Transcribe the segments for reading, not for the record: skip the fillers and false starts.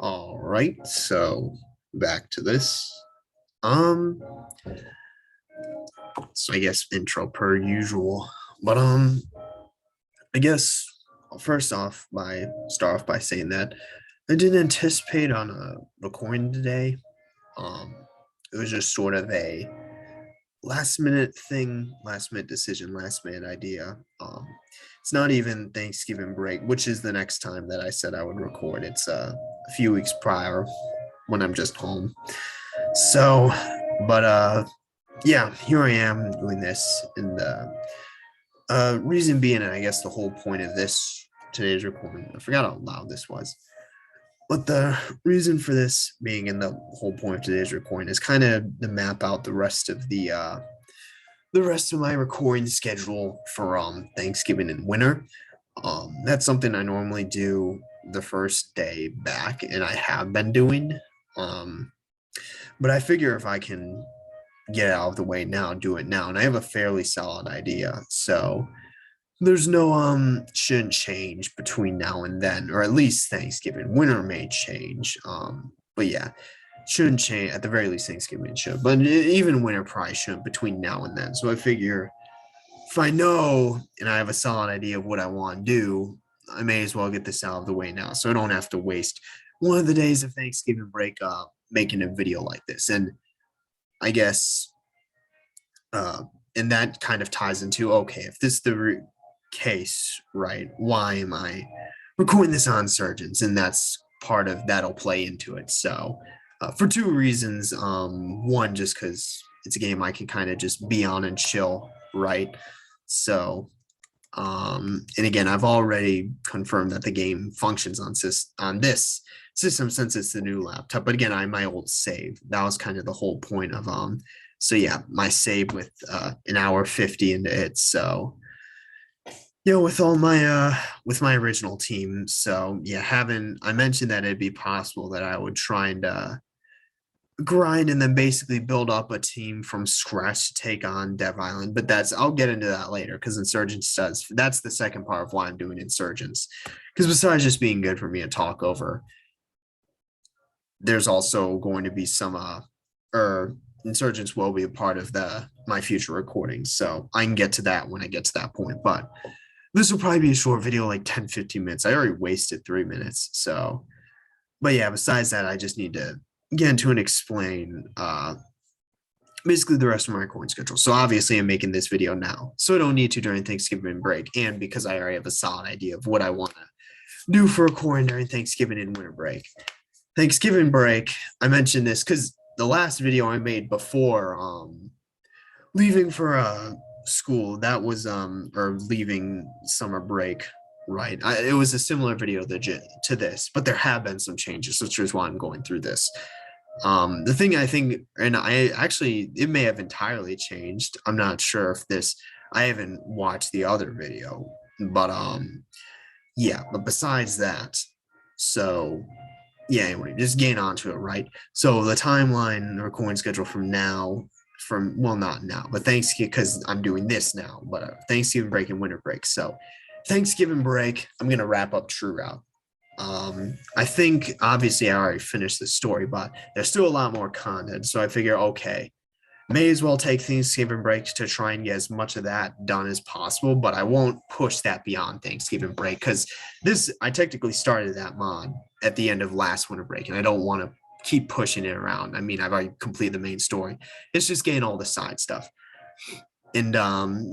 All right, so back to this. Um, so I guess intro per usual, but I guess I'll first off by start off by saying that I didn't anticipate on a recording today. Um, it was just sort of a last minute thing, last minute decision, last minute idea. It's not even Thanksgiving break, which is the next time that I said I would record. It's a few weeks prior when I'm just home. So, but yeah, here I am doing this, and the reason being, and I guess the whole point of this today's recording, I forgot how loud this was, but the reason for this being in the whole point of today's recording is kind of to map out the rest of my recording schedule for Thanksgiving and winter. That's something I normally do the first day back, and I have been doing. Um, but I figure if I can get it out of the way now, do it now. And I have a fairly solid idea. So there's no shouldn't change between now and then, or at least Thanksgiving. Winter may change. But yeah, shouldn't change at the very least Thanksgiving should. But even winter probably shouldn't between now and then. So I figure if I know and I have a solid idea of what I want to do, I may as well get this out of the way now. So I don't have to waste one of the days of Thanksgiving break making a video like this. And I guess, and that kind of ties into okay, if this is the case, right? Why am I recording this on Surgeons? And that's part of that'll play into it. So, for two reasons. One, just because it's a game I can kind of just be on and chill, right? So, and again, I've already confirmed that the game functions on this system since it's the new laptop. But again, I my old save. That was kind of the whole point of so yeah, my save with an hour 50 into it. So with all my with my original team. So yeah, having I mentioned that it'd be possible that I would try and grind and then basically build up a team from scratch to take on Dev Island. But I'll get into that later because Insurgents does that's the second part of why I'm doing Insurgents. Because besides just being good for me to talk over, there's also going to be some or Insurgents will be a part of my future recordings. So I can get to that when I get to that point. But this will probably be a short video, like 10-15 minutes. I already wasted 3 minutes. So, but yeah, besides that, I just need to get into and explain basically the rest of my recording schedule. So obviously I'm making this video now. So I don't need to during Thanksgiving break. And because I already have a solid idea of what I want to do for recording during Thanksgiving and winter break. Thanksgiving break, I mentioned this because the last video I made before leaving for school, that was or leaving summer break, right? It was a similar video to this, but there have been some changes, which is why I'm going through this. The thing I think, and I actually, it may have entirely changed. I'm not sure if I haven't watched the other video, but yeah, but besides that, so yeah, anyway, just getting onto it, right? So the timeline, the recording schedule well, not now, but Thanksgiving, because I'm doing this now, but Thanksgiving break and winter break. So Thanksgiving break, I'm going to wrap up True Route. I think obviously I already finished the story, but there's still a lot more content. So I figure, okay, may as well take Thanksgiving break to try and get as much of that done as possible, but I won't push that beyond Thanksgiving break because I technically started that mod at the end of last winter break, and I don't want to keep pushing it around. I mean, I've already completed the main story. It's just getting all the side stuff. And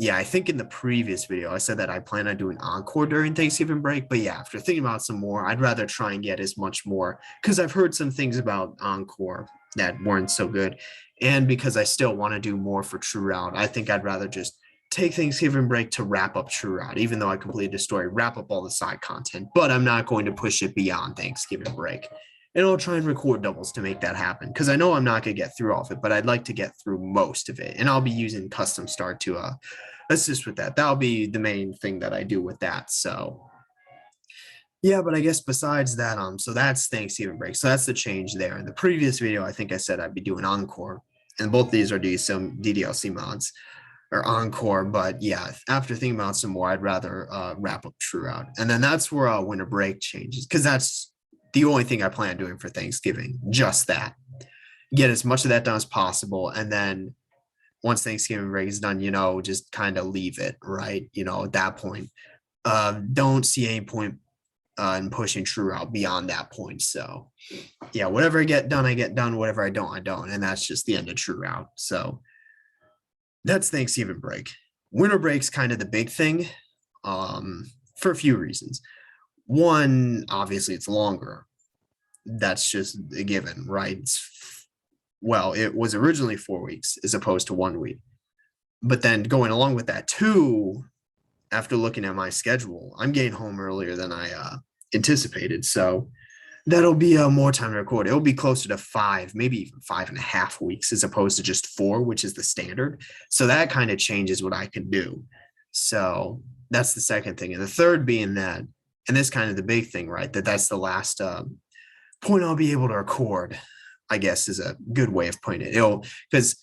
yeah, I think in the previous video, I said that I plan on doing Encore during Thanksgiving break. But yeah, after thinking about some more, I'd rather try and get as much more because I've heard some things about Encore that weren't so good. And because I still want to do more for True Route, I think I'd rather just take Thanksgiving break to wrap up True Route, even though I completed the story, wrap up all the side content. But I'm not going to push it beyond Thanksgiving break. And I'll try and record doubles to make that happen because I know I'm not going to get through all of it, but I'd like to get through most of it. And I'll be using Custom Start to assist with that. That'll be the main thing that I do with that. So yeah, but I guess besides that, so that's Thanksgiving break. So that's the change there. In the previous video, I think I said I'd be doing Encore, and both these are some DDLC mods or Encore. But yeah, after thinking about some more, I'd rather wrap up True Route, and then that's where winter break changes because that's the only thing I plan on doing for Thanksgiving. Just that. Get as much of that done as possible. And then once Thanksgiving break is done, just kind of leave it, right? At that point, don't see any point in pushing True out beyond that point. So, yeah, whatever I get done, I get done. Whatever I don't, I don't. And that's just the end of True Out. So, that's Thanksgiving break. Winter break's kind of the big thing for a few reasons. One, obviously, it's longer. That's just a given, right? Well, it was originally 4 weeks as opposed to 1 week. But then going along with that, too, after looking at my schedule, I'm getting home earlier than I anticipated. So that'll be more time to record. It'll be closer to 5, maybe even 5.5 weeks as opposed to just 4, which is the standard. So that kind of changes what I can do. So that's the second thing. And the third being that, and this kind of the big thing, right? That's the last point I'll be able to record, I guess is a good way of putting it. Because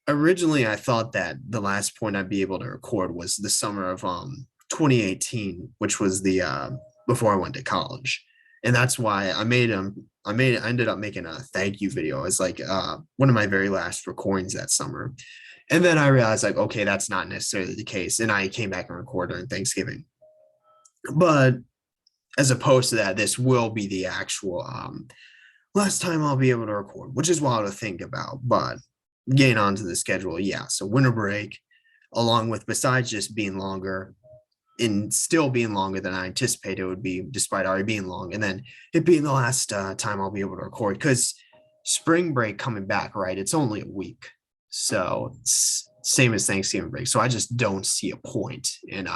originally I thought that the last point I'd be able to record was the summer of 2018, which was the before I went to college. And that's why I ended up making a thank you video. It's like one of my very last recordings that summer. And then I realized like, okay, that's not necessarily the case. And I came back and recorded on Thanksgiving. But as opposed to that, this will be the actual last time I'll be able to record, which is wild to think about. But getting onto the schedule, yeah. So winter break, along with besides just being longer, and still being longer than I anticipated it would be, despite already being long, and then it being the last time I'll be able to record because spring break coming back, right? It's only a week, so it's same as Thanksgiving break. So I just don't see a point in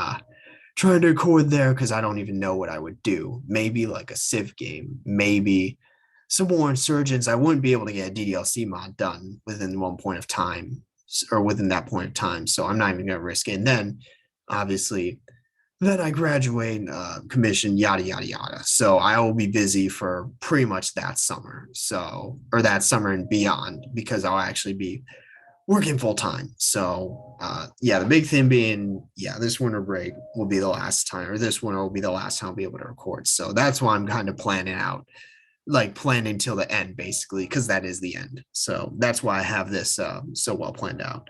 trying to record there because I don't even know what I would do. Maybe like a Civ game, maybe some more Insurgents. I wouldn't be able to get a DDLC mod done within one point of time or within that point of time, so I'm not even going to risk it. And then obviously then I graduate, commission, yada, yada, yada. So I will be busy for pretty much that summer. So, or that summer and beyond, because I'll actually be working full time. So, yeah, the big thing being, yeah, this winter break will be the last time, or this winter will be the last time I'll be able to record. So that's why I'm kind of planning out, like planning till the end, basically, because that is the end. So that's why I have this so well planned out.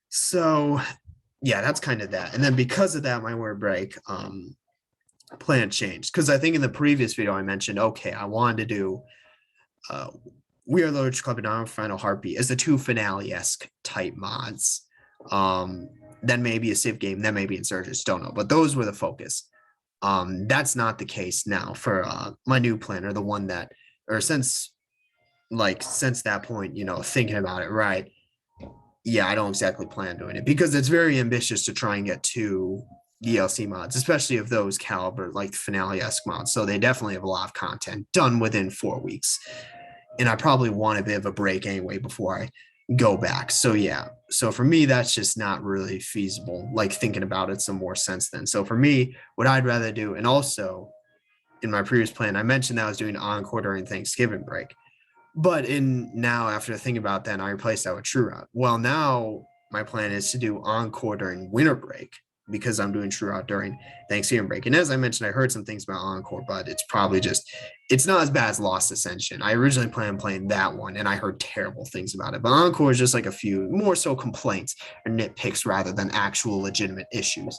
So yeah, that's kind of that. And then because of that, my winter break plan changed. Because I think in the previous video I mentioned, okay, I wanted to do We Are Literature Club and Iron Final Heartbeat as the two finale-esque type mods. Then maybe a Civ game, then maybe Insurgents, don't know. But those were the focus. That's not the case now for my new plan, or the one that, or since that point, thinking about it, right? Yeah, I don't exactly plan doing it because it's very ambitious to try and get 2 DLC mods, especially of those caliber, like the finale-esque mods. So they definitely have a lot of content done within 4 weeks. And I probably want a bit of a break anyway before I go back. So yeah, so for me, that's just not really feasible. Like thinking about it some more sense then. So for me, what I'd rather do, and also in my previous plan, I mentioned that I was doing Encore during Thanksgiving break. But now after thinking about that, I replaced that with True Route. Well, now my plan is to do Encore during winter break because I'm doing True Route during Thanksgiving break. And as I mentioned, I heard some things about Encore, but it's probably it's not as bad as Lost Ascension. I originally planned on playing that one, and I heard terrible things about it. But Encore is just like a few more so complaints or nitpicks rather than actual legitimate issues.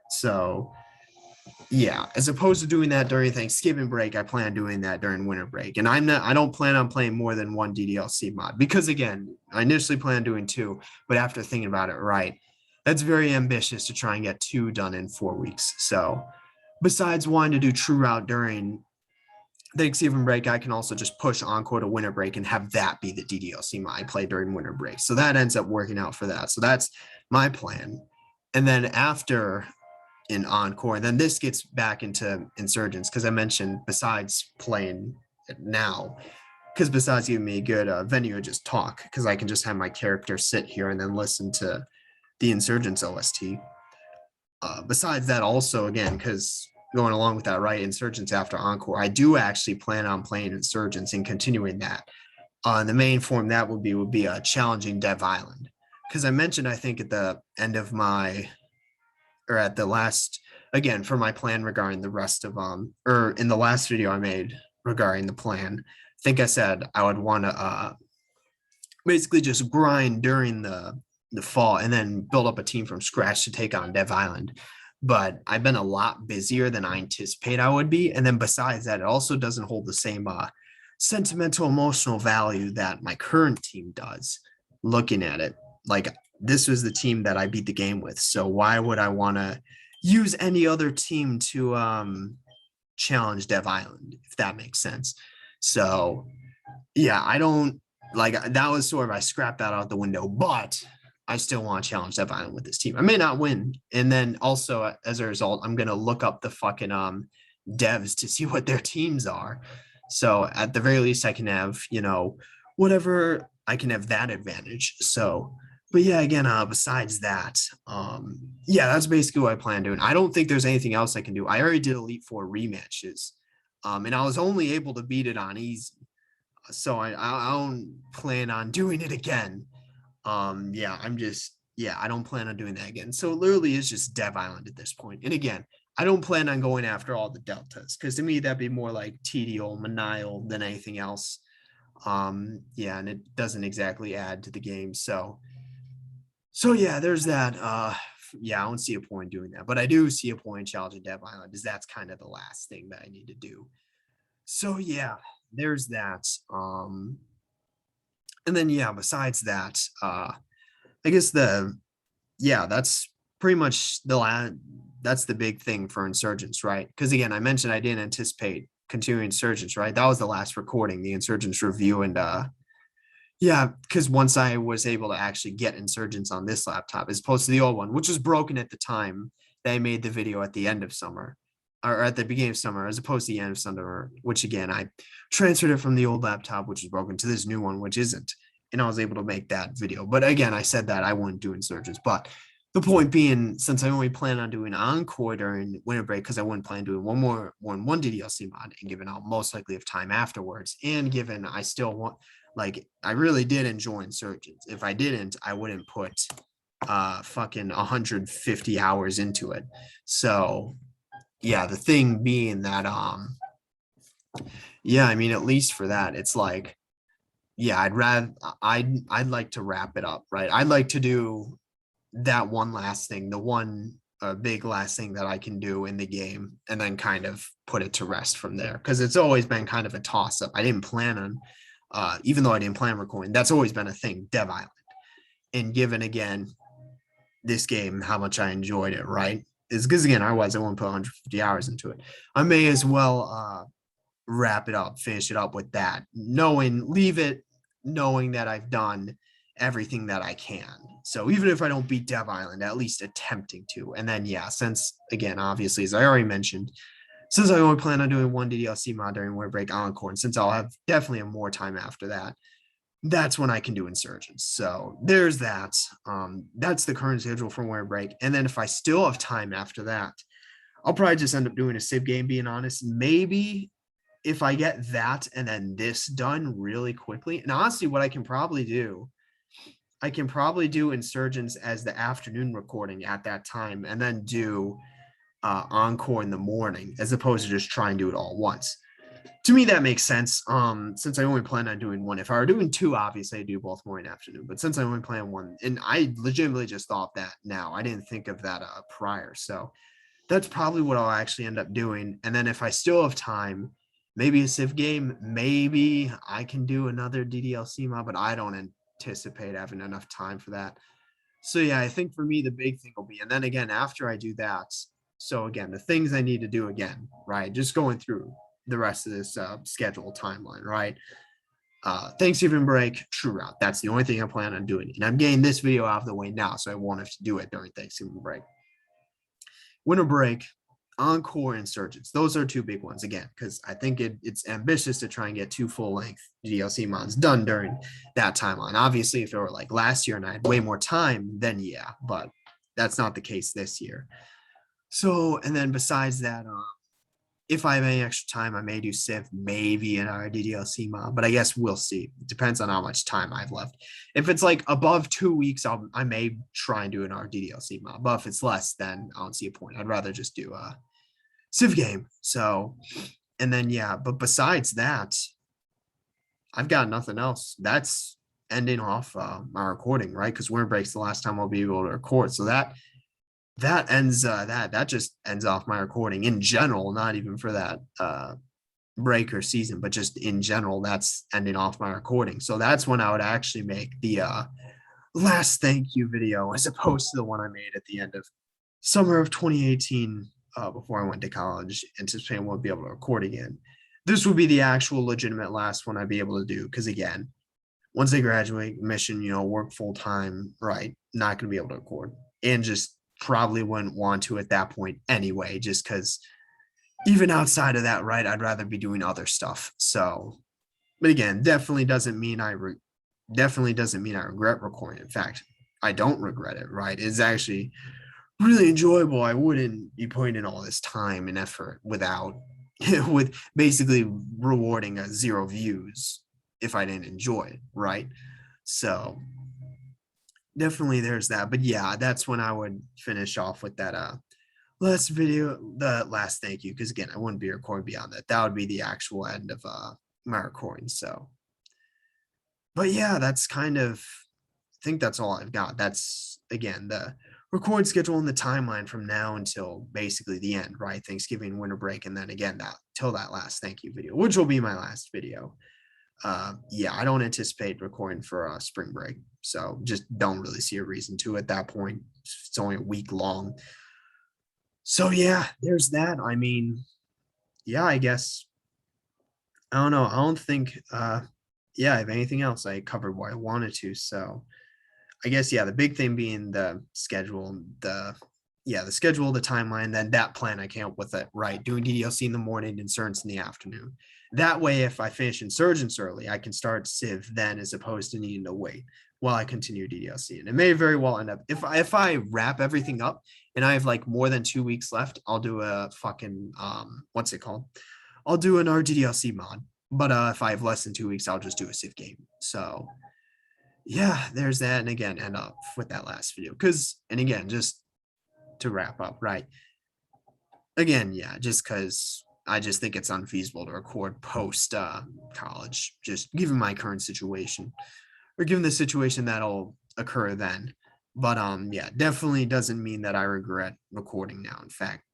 So yeah, as opposed to doing that during Thanksgiving break, I plan on doing that during winter break. And I don't plan on playing more than 1 DDLC mod because again, I initially planned doing 2, but after thinking about it, right, that's very ambitious to try and get 2 done in 4 weeks. So besides wanting to do True Route during Thanksgiving break, I can also just push Encore to winter break and have that be the DDLC mod I play during winter break. So that ends up working out for that. So that's my plan. And then after in Encore. And then this gets back into Insurgents because I mentioned besides playing it now, because besides giving me a good venue to just talk, because I can just have my character sit here and then listen to the Insurgents OST. Besides that, also again, because going along with that, right, Insurgents after Encore, I do actually plan on playing Insurgents and continuing that. The main form that would be a challenging Dev Island, because I mentioned I think at the end of my or at the last, again, for my plan regarding the rest of or in the last video I made regarding the plan. I think I said I would want to basically just grind during the fall and then build up a team from scratch to take on Dev Island. But I've been a lot busier than I anticipate I would be. And then besides that, it also doesn't hold the same sentimental emotional value that my current team does. Looking at it, like this was the team that I beat the game with. So why would I want to use any other team to challenge Dev Island, if that makes sense? So yeah, I don't like that was sort of I scrapped that out the window, but I still want to challenge Dev Island with this team. I may not win. And then also as a result, I'm gonna look up the fucking devs to see what their teams are. So at the very least, I can have, whatever I can have that advantage. So, but yeah, again, besides that, yeah, that's basically what I plan on doing. I don't think there's anything else I can do. I already did Elite Four rematches, and I was only able to beat it on easy. So I don't plan on doing it again. Yeah, I don't plan on doing that again. So it literally is just Dev Island at this point. And again, I don't plan on going after all the deltas because to me that'd be more like tedial, manial than anything else. Yeah, and it doesn't exactly add to the game. So yeah, there's that. Yeah, I don't see a point doing that, but I do see a point in challenging Dev Island, because that's kind of the last thing that I need to do. So yeah, there's that. And then yeah, besides that, I guess that's pretty much that's the big thing for Insurgents, right? Because again, I mentioned I didn't anticipate continuing Insurgents, right? That was the last recording, the Insurgents review, and yeah, because once I was able to actually get Insurgents on this laptop as opposed to the old one, which was broken at the time that I made the video at the end of summer, or at the beginning of summer, as opposed to the end of summer, which again, I transferred it from the old laptop, which was broken, to this new one, which isn't. And I was able to make that video. But again, I said that I wouldn't do Insurgents. But the point being, since I only plan on doing Encore during winter break, because I wouldn't plan on doing one DDLC mod, and given I'll most likely have time afterwards, and given I still want, like, I really did enjoy Insurgents. If I didn't, I wouldn't put fucking 150 hours into it. So yeah, the thing being that yeah, I mean, at least for that, it's like, yeah, I'd like to wrap it up, right? I'd like to do that one last thing, the one big last thing that I can do in the game, and then kind of put it to rest from there, because it's always been kind of a toss up. I didn't plan on, even though I didn't plan on recording, that's always been a thing, Dev Island. And given again this game, how much I enjoyed it, right? Is because again, otherwise I won't put 150 hours into it. I may as well wrap it up, finish it up with that, leave it knowing that I've done everything that I can. So even if I don't beat Dev Island, at least attempting to. And then yeah, since again, obviously, as I already mentioned, since I only plan on doing one DDLC mod during Winter Break Encore, and since I'll have definitely more time after that, that's when I can do Insurgents. So there's that. That's the current schedule for Winter Break. And then if I still have time after that, I'll probably just end up doing a Civ game, being honest. Maybe if I get that and then this done really quickly. And honestly, what I can probably do, I can probably do Insurgents as the afternoon recording at that time, and then do Encore in the morning, as opposed to just try and do it all once. To me, that makes sense. Since I only plan on doing one. If I were doing two, obviously I do both morning and afternoon. But since I only plan one, and I legitimately just thought that now, I didn't think of that prior. So that's probably what I'll actually end up doing. And then if I still have time, maybe a Civ game, maybe I can do another DDLC mod, but I don't anticipate having enough time for that. So yeah, I think for me, the big thing will be, and then again, after I do that, so again, the things I need to do again, right? Just going through the rest of this schedule timeline, right? Thanksgiving break, true route. That's the only thing I plan on doing. And I'm getting this video out of the way now, so I won't have to do it during Thanksgiving break. Winter break, Encore, Insurgents. Those are two big ones again, because I think it's ambitious to try and get two full-length DLC mods done during that timeline. Obviously, if it were like last year and I had way more time, then yeah, but that's not the case this year. So, and then besides that, if I have any extra time, I may do Civ, maybe an DDLC mod, but I guess we'll see. It depends on how much time I've left. If it's like above 2 weeks, I may try and do an DDLC mod, but if it's less, then I don't see a point. I'd rather just do a Civ game. So And then, yeah, but besides that, I've got nothing else. That's ending off my recording, right? Because winter break's the last time I'll be able to record. So that ends that just ends off my recording in general, not even for that break or season, but just in general, that's ending off my recording. So that's when I would actually make the last thank you video as opposed to the one I made at the end of summer of 2018 before I went to college, anticipating I won't be able to record again. This would be the actual legitimate last one I'd be able to do because again, once I graduate, mission, work full time, right? Not going to be able to record and just probably wouldn't want to at that point anyway, just because even outside of that, right? I'd rather be doing other stuff. So, but again, definitely doesn't mean I regret recording. In fact, I don't regret it, right? It's actually really enjoyable. I wouldn't be putting in all this time and effort without with basically rewarding a 0 views if I didn't enjoy it, right? So definitely there's that. But yeah, that's when I would finish off with that the last thank you, because again, I wouldn't be recording beyond that. That would be the actual end of my recording. So but yeah, that's kind of I think that's all I've got. That's again the record schedule and the timeline from now until basically the end, right? Thanksgiving, winter break, and then again that till that last thank you video, which will be my last video. Yeah, I don't anticipate recording for spring break, so just don't really see a reason to at that point. It's only a week long. So yeah, there's that. I mean, yeah, I guess I don't know. I don't think yeah, if anything else, I covered what I wanted to. So I guess yeah, the big thing being the schedule, the schedule, the timeline, then that plan I came up with it, right? Doing DDLC in the morning, insurgents in the afternoon. That way, if I finish insurgents early, I can start Civ then as opposed to needing to wait while I continue DDLC. And it may very well end up if I wrap everything up and I have like more than 2 weeks left, I'll do a fucking what's it called? I'll do an RDDLC mod. But if I have less than 2 weeks, I'll just do a Civ game. So yeah, there's that. And again, end up with that last video. And again, just to wrap up, right? Again, yeah, just because I just think it's unfeasible to record post college, just given my current situation or given the situation that'll occur then. But yeah, definitely doesn't mean that I regret recording now. In fact,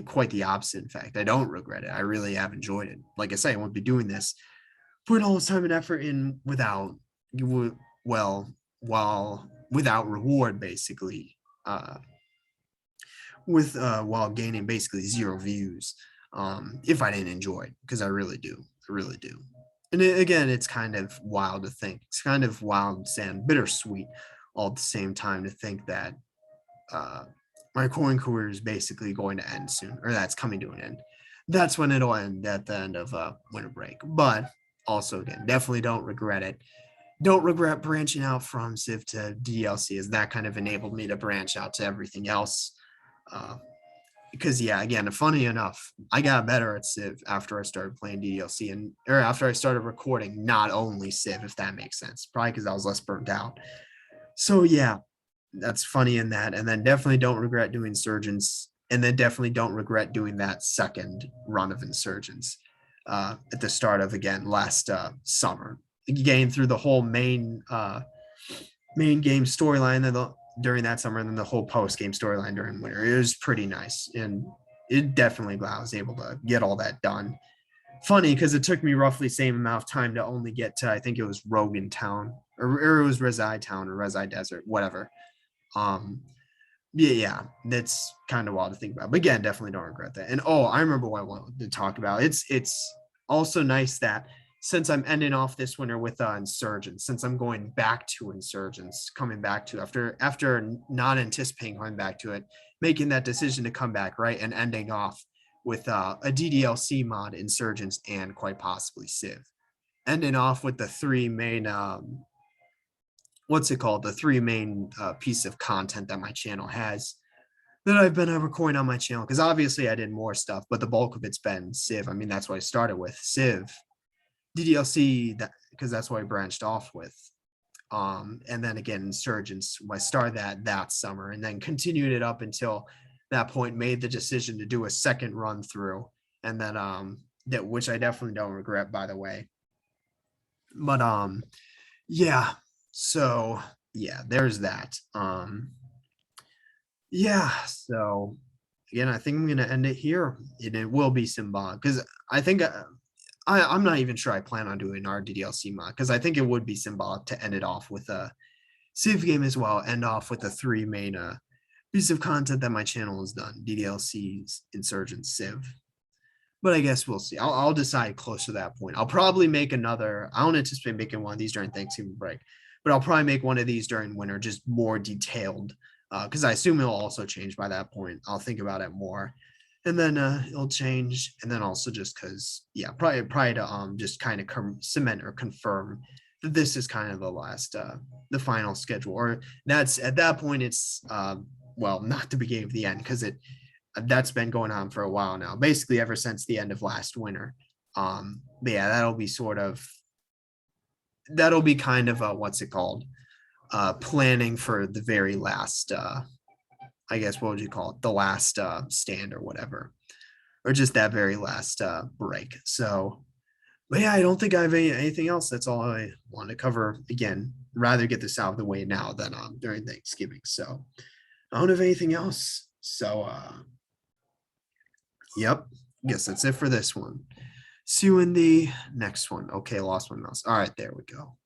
quite the opposite. In fact, I don't regret it. I really have enjoyed it. Like I say, I won't be doing this, putting all this time and effort in without without reward, basically. While gaining basically 0 views, if I didn't enjoy it, because I really do. And again, it's kind of wild to think. It's kind of wild and bittersweet all at the same time to think that my recording career is basically going to end soon, or that's coming to an end. That's when it'll end at the end of winter break. But also, again, definitely don't regret it. Don't regret branching out from Civ to DLC, as that kind of enabled me to branch out to everything else. Because yeah, again, funny enough, I got better at Civ after I started playing DDLC or after I started recording not only Civ, if that makes sense. Probably because I was less burnt out. So yeah, that's funny in that. And then definitely don't regret doing Insurgents. And then definitely don't regret doing that second run of Insurgents at the start of again last summer. Getting through the whole main game storyline during that summer, and then the whole post game storyline during winter. It was pretty nice, and it definitely glad I was able to get all that done. Funny because it took me roughly the same amount of time to only get to, I think it was Rogan Town, or it was Rezai Town or Rezai Desert, whatever. Yeah, that's kind of wild to think about. But again, definitely don't regret that. And I remember what I wanted to talk about. It's also nice that since I'm ending off this winter with Insurgents, since I'm going back to Insurgents, coming back to after not anticipating going back to it, making that decision to come back, right, and ending off with a DDLC mod, Insurgents, and quite possibly Civ. Ending off with the three main the three main piece of content that my channel has that I've been recording on my channel, because obviously I did more stuff, but the bulk of it's been Civ. I mean, that's what I started with, Civ, DDLC, because that's what I branched off with. And then again, Insurgents, I started that summer and then continued it up until that point, made the decision to do a second run through and then that which I definitely don't regret, by the way. But yeah, so yeah, there's that. Yeah, so again, I think I'm gonna end it here, and it will be symbolic because I think I'm not even sure I plan on doing our DDLC mod because I think it would be symbolic to end it off with a Civ game as well, end off with the three main pieces of content that my channel has done: DDLCs, Insurgent, Civ. But I guess we'll see. I'll decide close to that point. I'll probably make another. I don't anticipate making one of these during Thanksgiving break, but I'll probably make one of these during winter, just more detailed, because I assume it'll also change by that point. I'll think about it more, and then it'll change, and then also just because, yeah, probably to just kind of cement or confirm that this is kind of the last, the final schedule, or that's at that point it's well, not the beginning of the end because that's been going on for a while now, basically ever since the end of last winter. But yeah, that'll be kind of what's it called? Planning for the very last I guess what would you call it? The last stand or whatever. Or just that very last break. So but yeah, I don't think I have anything else. That's all I want to cover. Again, rather get this out of the way now than during Thanksgiving. So I don't have anything else. So yep. Guess that's it for this one. See you in the next one. Okay, lost my mouse. All right, there we go.